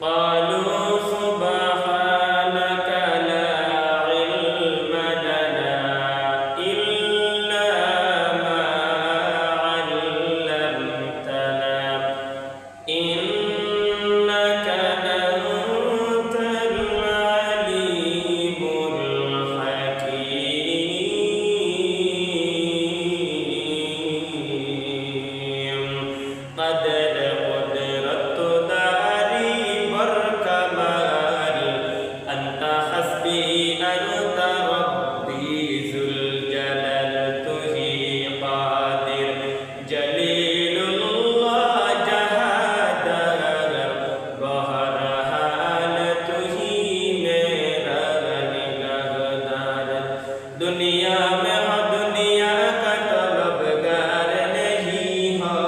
قالوا سبحانك لا علم لنا إلا ما علمتنا إنك أنت العليم الحكيم قدر قدرت داري بركمال أنت حسبي أنت ربي ذو الجلال تهي قادر جليل الله جهادر ظهر حالته मेरा निगहदार दुनिया में हो दुनिया का तलबगार नहीं हो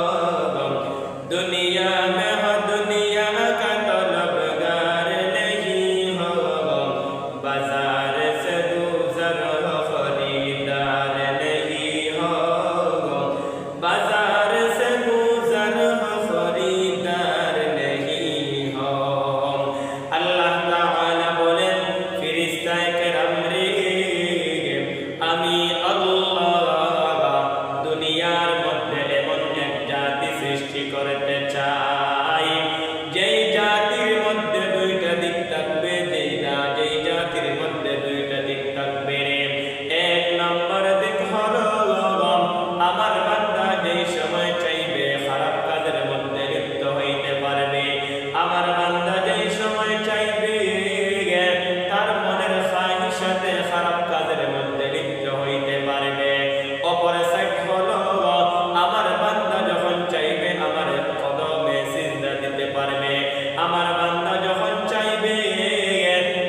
दुनिया में हो दुनिया का तलबगार नहीं हो बाजार से गुजर हो खरीदार नहीं हो बाजार से गुजर हो खरीदार नहीं हो আল্লাহ তাআলা বলেন ফেরেশতায়ে কেরাম রে আমি আল্লাহ দুনিয়ার মধ্যে এমন এক জাতি সৃষ্টি করতে চাই যেই জাতির মধ্যে দুইটা দিক থাকবে যেই জাতির মধ্যে দুইটা দিক থাকবে এক নম্বর দিক হলো আমার বান্দা যেই সময় চাইবে খারাপ কাজের মধ্যে লিপ্ত হইতে পারবে আমার বান্দা যেই সময় চাইবে তার মনের খাহিশাতে খারাপ কাজের মধ্যে লিপ্ত হইতে পারবে অপর সাইড হলো আমার বান্দা যখন চাইবে আমার কদমে সিজদা দিতে পারবে আমার বান্দা যখন চাইবে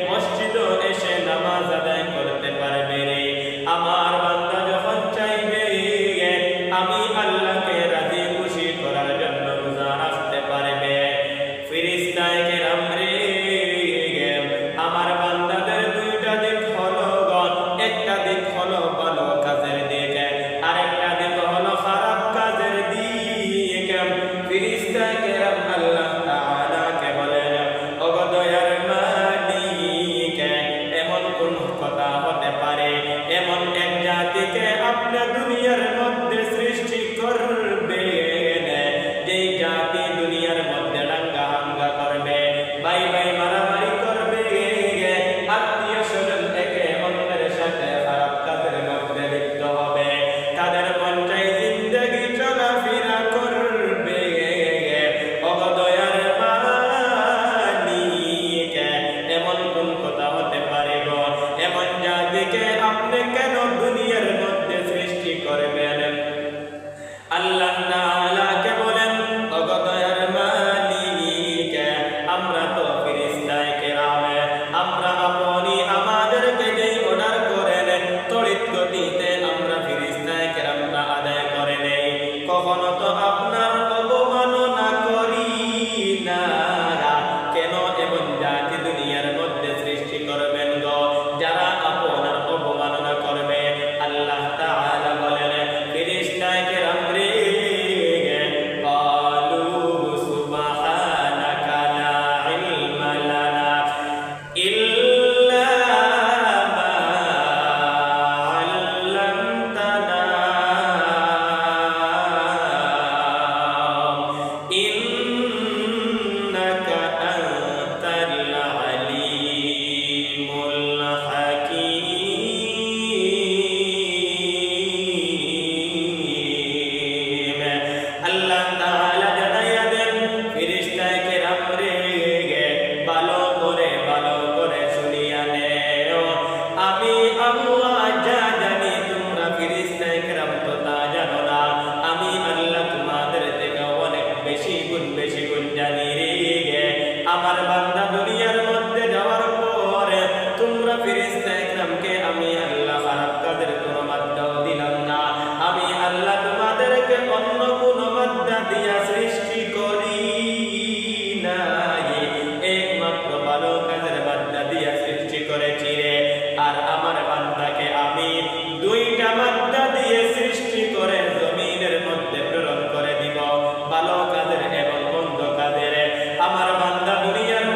মসজিদে এসে নামাজ আদায় করতে পারবে আমার বান্দা যখন চাইবে আমি আল্লাহকে রাজি খুশি করার জন্য রোজা রাখতে পারবে ফেরেশতায়ে কেরাম রে আমার বান্দাদের দুইটা দিক হলো একটা দিক হলো ভালো কাজের দিক আরেকটা দিক হলো খারাপ কাজের দিক ফেরেশতায়ে কেরাম আল্লাহ তাআলাকে বলেন ওগো দয়ার মালিক এমন কোন কথা হতে পারে এমন এক জাতিকে আপনি দুনিয়ার মধ্যে সৃষ্টি করবেন যেই জাতি দুনিয়ার মধ্যে দাঙ্গা হাঙ্গা করবে ভাই ভাই মারামারি করবে আত্মীয় স্বজন একে অন্যের সাথে খারাপ কাজের মধ্যে লিপ্ত হবে তাদের মনটাই জিন্দগি চলাফেরা করবে ওগো দয়ার মালিক এমন কোন কথা হতে পারে গো এমন জাতিকে আপনি কেন দুনিয়ার মধ্যে সৃষ্টি করবেন আল্লাহ তাআলাকে বলেন ওগো দয়ার মালিক আমরা তো ফেরেশতায়ে কেরাম আমরা আপনি আমাদেরকে যেই অর্ডার করেন তড়িৎ গতিতে আমরা ফেরেশতায়ে কেরামরা আদায় করে নেই কখনো তো আপনার অবমাননা করি না কেন এমন জাতি দুনিয়ার মধ্যে সৃষ্টি করবেন গো যারা আপনার অবমাননা করবে আল্লাহ তাআলা বলেন ফেরেশতায়ে কেরাম রে قالوا سبحانك لا علم لنا إلا ما علمتنا إنك أنت العليم الحكيم আল্লাহ তাআলা জানাইয়া দেন ফেরেশতায়ে কেরাম রে ভালো করে শুনিয়া নেও আমি আল্লাহ যা জানি তোমরা ফেরেশতায়ে কেরাম তো তা জানো না আমি আল্লাহ তোমাদের থেকে অনেক বেশি গুণ জানি রে আমার বান্দা দুনিয়ার মধ্যে যাওয়ার পরে তোমরা ফেরেশতায়ে কেরামকে আমি আল্লাহ খারাপ কাজের কোনো মাত্রাও দিলাম না আমি আল্লাহ তোমাদেরকে অন্য কোনো মাত্রা দিয়া সৃষ্টি করি না একমাত্র ভালো কাজের মাত্রা দিয়া সৃষ্টি করেছি রে আর আমার বান্দাকে আমি দুইটা মাত্রা দিয়ে সৃষ্টি করে জমিনের মধ্যে প্রেরণ করে দিব ভালো কাজের এবং মন্দ কাজের আমার বান্দা দুনিয়ার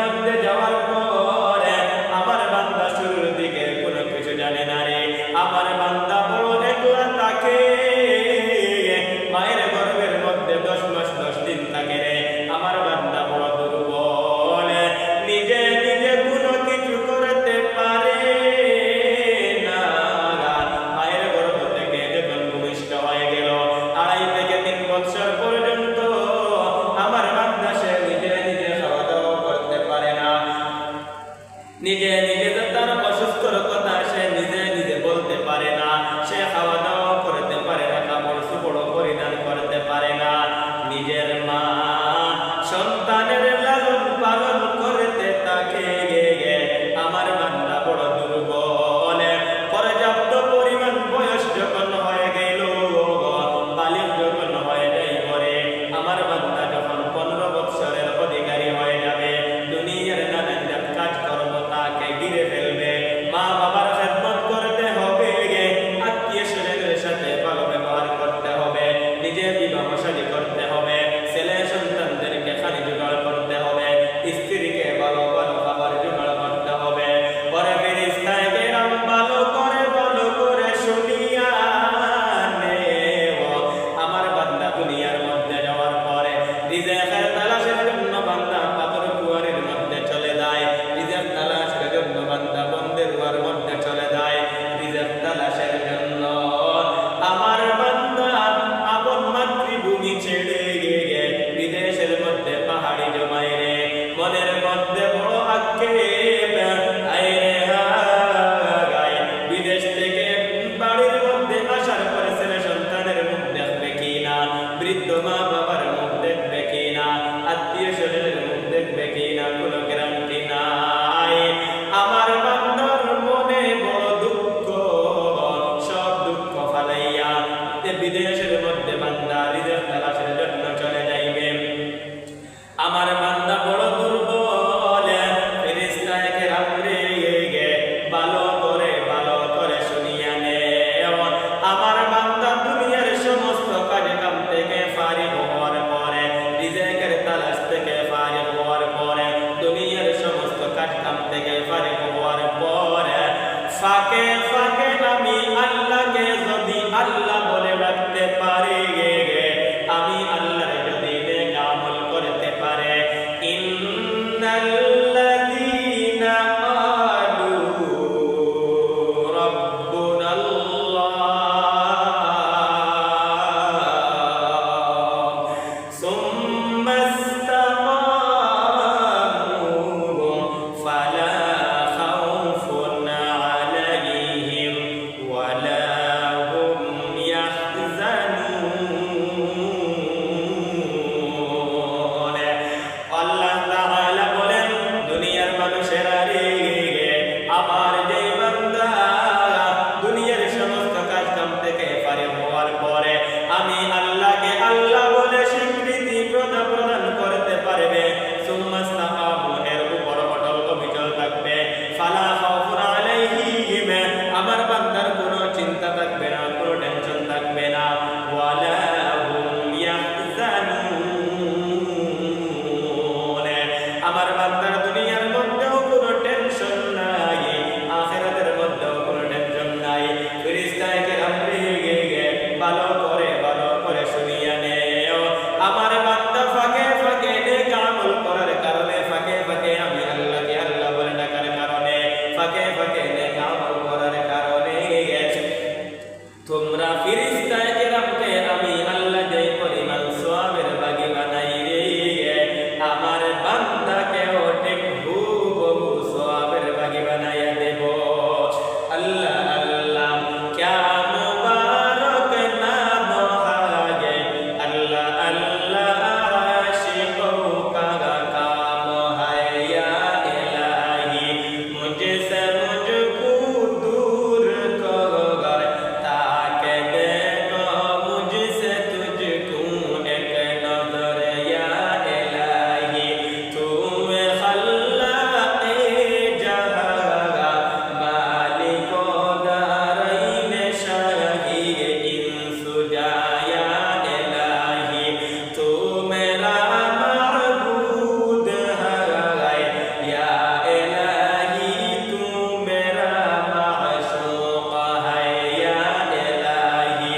মধ্যে বড় আক্ষেপ, আইরে হায়, বিদেশ থেকে বাড়ির মধ্যে আসার পরে ছেলে সন্তানের মুখ দেখবে কিনা, বৃদ্ধ মা বাবার মুখ দেখবে কিনা, আত্মীয় স্বজনের মুখ দেখবে কিনা, কোনো গ্যারান্টি নাই। আমার বান্দার মনে বড় দুঃখ, সব দুঃখ ফালাইয়া বিদেশের মধ্যে বান্দা রিজিক তালাশের জন্য চলে যাইবে। আমার বান্দা বড় দুর্বল, ফেরেশতায়ে কেরাম রে ভালো করে শুনিয়া নেও। আমার বান্দা দুনিয়ার সমস্ত কাজ কাম থেকে ফারিগ হওয়ার পরে, রিজিকের তালাশ থেকে ফারিগ হওয়ার পরে, দুনিয়ার সমস্ত কাজ কাম থেকে ফারিগ হওয়ার পরে ফাঁকে ফাঁকে আমি আল্লাহকে যদি আল্লাহ বলে রাখতে পারি, আমি আল্লাহর যদি নেক আমল করতে পারে, ইন্নাল্লাযীনা ক্বালু রাব্বুনাল্লাহ সুম্মা ইসতাকামু ফালা খাউফুন আলাইহিম ওয়ালা হুম ইয়াহজানুন। আল্লাহ তাআলা বলেন, দুনিয়ার মানুষেরা রে, আমার যেই বান্দা দুনিয়ার সমস্ত কাজ কাম থেকে ফারিগ হওয়ার পরে আমি আল্লাহকে আল্লাহ বলে স্বীকৃতি প্রদান করতে পারবে, সুম্মা ইসতাকামু, এর উপর অটল অবিচল থাকবে, ফালা খাউফুন আলাইহিম, আমার বান্দার কোনো চিন্তা থাকবে না, কোনো টেনশন থাকবে না, ওয়ালা হুম ইয়াহজানুন, আমার বান্দার দুনিয়ার মধ্যেও কোনো টেনশন নাই, আখিরাতের মধ্যেও কোনো টেনশন নাই। ফেরেশতায়ে কেরাম রে ভালো করে শুনিয়া নেও। আমার বান্দা ফাঁকে ফাঁকে নেক আমল করার কারণে, ফাঁকে ফাঁকে আমি আল্লাহকে আল্লাহ বলে ডাকার কারণে, ফাঁকে ফাঁকে নেক আমল করার কারণে তোমরা ফেরেশতায়ে কেরামকে আমি আল্লাহ যে পরিমাণ সওয়াবের বাগী বানাই রে, আমার বান্দাকেও ঠিক হুবহু সওয়াবের বাগী বানাইয়া দেব। আল্লাহ আল্লাহ ক্যা মুবারক নাম হায়, আল্লাহ আল্লাহ আশিকোं का काम है या इलाही, मुझसे मुझको दूर कर ताकि देखो मुझसे तुझको एक नजर या इलाही, तू खल्लाक़े जहाँ मालिको दारैन शाही इंसु जाया इलाही, तू मेरा माबूद है या इलाही, तू मेरा माशूक़ है या इलाही,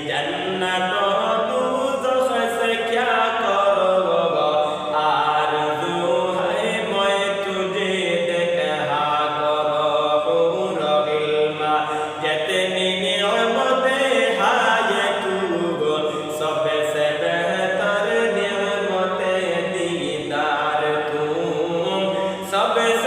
जन्नत और दोज़ख से क्या करोगे, आरज़ू है मैं तुझे देखा करो हूर गिल्मा, जितनी निअमतें है तू सबसे बेहतर निअमतें दीदार तू, सबसे